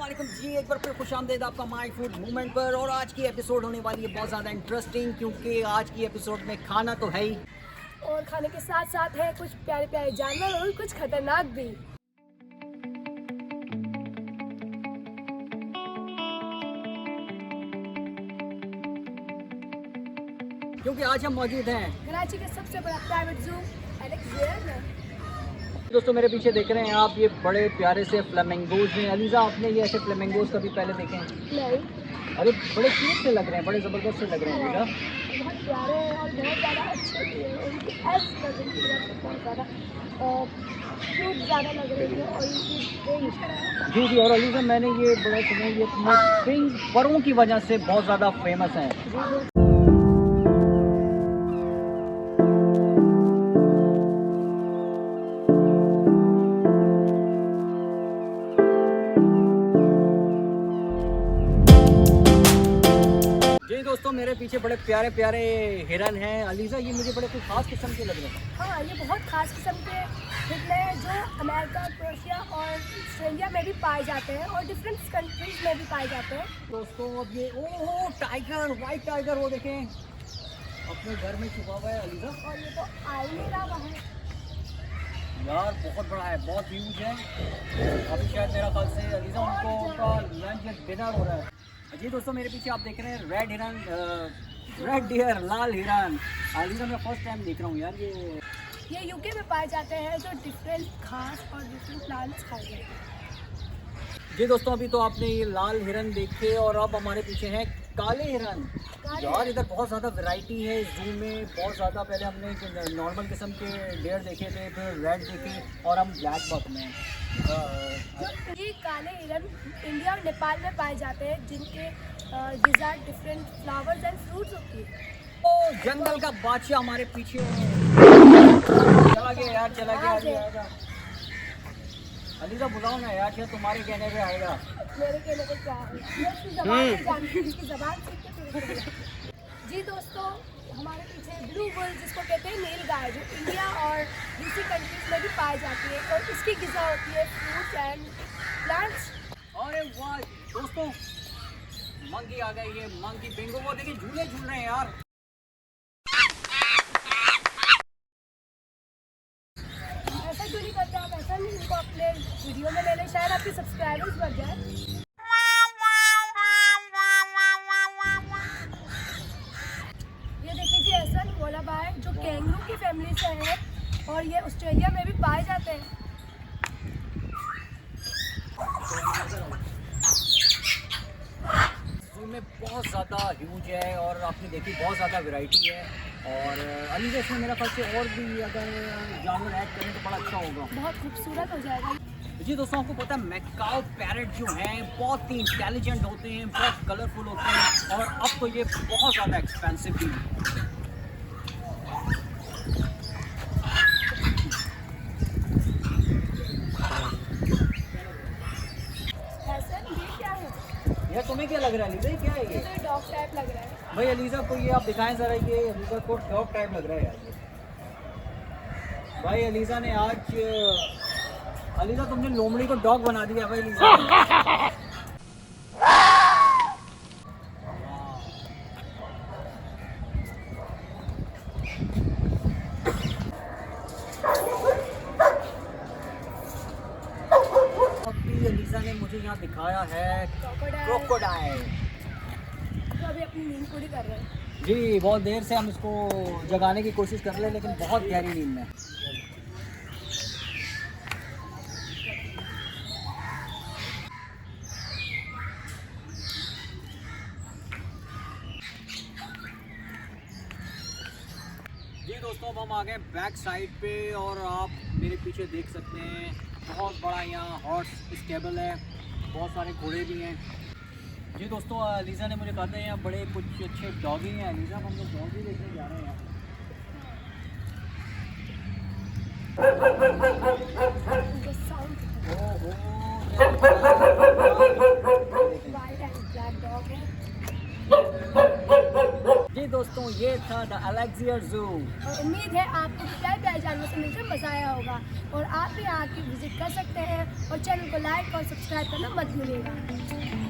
अस्सलामुअलैकुम जी, एक बार फिर खुशामदीद आपका माई फूड मूवमेंट पर। और आज की एपिसोड होने वाली है बहुत ज़्यादा इंटरेस्टिंग, क्योंकि आज की एपिसोड में खाना तो है ही, और खाने के साथ साथ है कुछ प्यारे प्यारे जानवर और कुछ खतरनाक भी। क्योंकि आज हम मौजूद हैं कराची का सबसे बड़ा प्राइवेट जू एलेक्स ज़ेयर में। दोस्तों। मेरे पीछे देख रहे हैं आप, ये बड़े प्यारे से फ्लेमिंगोज हैं। अलीज़ा, आपने ये ऐसे फ्लेमिंगोज कभी पहले देखे हैं? नहीं, अरे बड़े क्यूट से लग रहे हैं, बड़े ज़बरदस्त से लग रहे हैं अलीज़ा। बहुत प्यारे हैं और बहुत ज़्यादा अच्छे भी हैं। उनकी एज लगन की वजह से बहुत ज़्यादा क्यूट ज़्यादा लग रही है। और इनकी रेंज जी जी। और अलीज़ा, मैंने ये बड़ा सुना है, ये अपने पिंक परों की वजह से बहुत ज़्यादा फेमस हैं। दोस्तों, मेरे पीछे बड़े प्यारे प्यारे हिरन हैं। अलीज़ा, ये मुझे बड़े कुछ खास किस्म के लग रहे हैं। हाँ, ये बहुत खास किस्म के हिरन हैं जो अमेरिका, क्रोएशिया और ऑस्ट्रेलिया में भी पाए जाते हैं और डिफरेंट कंट्रीज में भी पाए जाते हैं। दोस्तों, अब ये ओह टाइगर, वाइट टाइगर, वो देखें अपने घर में छुपा हुआ है अलीज़ा। और ये तो आ ही नहीं रहा बाहर यार, बहुत बड़ा है, बहुत ह्यूज है। अभी शायद मेरा ख्याल से अलीज़ा उनका लंच या डिनर हो रहा है। जी दोस्तों, मेरे पीछे आप देख रहे हैं रेड हिरन, रेड डियर, लाल हिरन। अलीज़ा, मैं फर्स्ट टाइम देख रहा हूँ यार ये यूके में पाए जाते हैं जो डिफरेंट घास और डिफरेंट प्लांट्स खाते हैं। जी दोस्तों, अभी तो आपने ये लाल हिरन देखे और अब हमारे पीछे हैं काले हिरन। यार, इधर बहुत ज़्यादा वैरायटी है इस जू में, बहुत ज़्यादा। पहले हमने नॉर्मल किस्म के डेयर देखे थे, फिर रेड देखे और हम ब्लैक बक में। ये काले हिरन इंडिया और नेपाल में पाए जाते हैं, जिनके desire different flowers and fruits होती है। ओ, जंगल का बादशाह हमारे पीछे चला गया यार, चला गया। अलीज़ा, बुलाओ ना यार, क्या तुम्हारे कहने पे आएगा? मेरे कहने पे क्या है, मैं उसकी ज़बान नहीं जानती, उसकी ज़बान सीख के फिर जी दोस्तों, हमारे पीछे ब्लू वुल, जिसको कहते हैं नील गाय, जो इंडिया और दूसरी कंट्रीज में भी पाई जाती है और इसकी ग़िज़ा होती है फ्रूट्स एंड प्लांट्स। अरे वाह दोस्तों, मंकी आ गई, ये मंकी बिंगो, वो देखिए झूले झूल रहे हैं यार। ऐसा क्यों नहीं करते आप? ऐसा नहीं, इनको अपने वीडियो में ले लें, शायद आपके सब्सक्राइबर्स बढ़ जाए। ये देखिए जी, एसन वोलाबाय जो कैंगरू की फैमिली से है और ये ऑस्ट्रेलिया में भी पाए जाते हैं। जू में बहुत ज़्यादा ह्यूज है और आपने देखी बहुत ज़्यादा वैरायटी है। और अलीज़ा, इसमें मेरा ख्याल से और भी अगर जानवर ऐड करें तो बड़ा अच्छा होगा, बहुत खूबसूरत हो जाएगा। जी दोस्तों, आपको पता है मैकाओ पैरट जो हैं बहुत ही इंटेलिजेंट होते हैं, बहुत कलरफुल होते हैं और अब तो ये बहुत ज़्यादा एक्सपेंसिव भी हैं। एसन, ये क्या है? यार, तुम्हें क्या लग रहा है अलीज़ा, ये क्या है ये? तो डॉग टाइप लग रहा है। भाई अलीज़ा को ये आप दिखाएं ज़रा, ये अलीज़ा को डॉग टाइप लग रहा है यार ये। भाई अलीज़ा ने आज, अलीज़ा तुमने लोमड़ी को डॉग बना दिया भाई अलीज़ा। अभी अलीज़ा ने मुझे यहाँ दिखाया है क्रोकोडाइल। तो अभी अपनी नींद पूरी कर रहे हैं। जी, बहुत देर से हम इसको जगाने की कोशिश कर रहे हैं, लेकिन बहुत गहरी नींद में। जी दोस्तों, अब हम आ गए बैक साइड पे और आप मेरे पीछे देख सकते हैं बहुत बड़ा यहाँ हॉर्स स्टेबल है, बहुत सारे घोड़े भी हैं। जी दोस्तों, अलीज़ा ने मुझे कहा था यहाँ बड़े कुछ अच्छे डॉगी हैं। अलीज़ा, हम लोग डॉगी देखने जा रहे हैं यहाँ। उनके साउंड ओहो, वाइट एंड ब्लैक डॉग है। जी दोस्तों, ये था द अलेक्जेंडर जू। और उम्मीद है आपको प्यारे प्यारे जानवरों से मिलकर मजा आया होगा और आप भी आके विजिट कर सकते हैं और चैनल को लाइक और सब्सक्राइब करना मत भूलिएगा।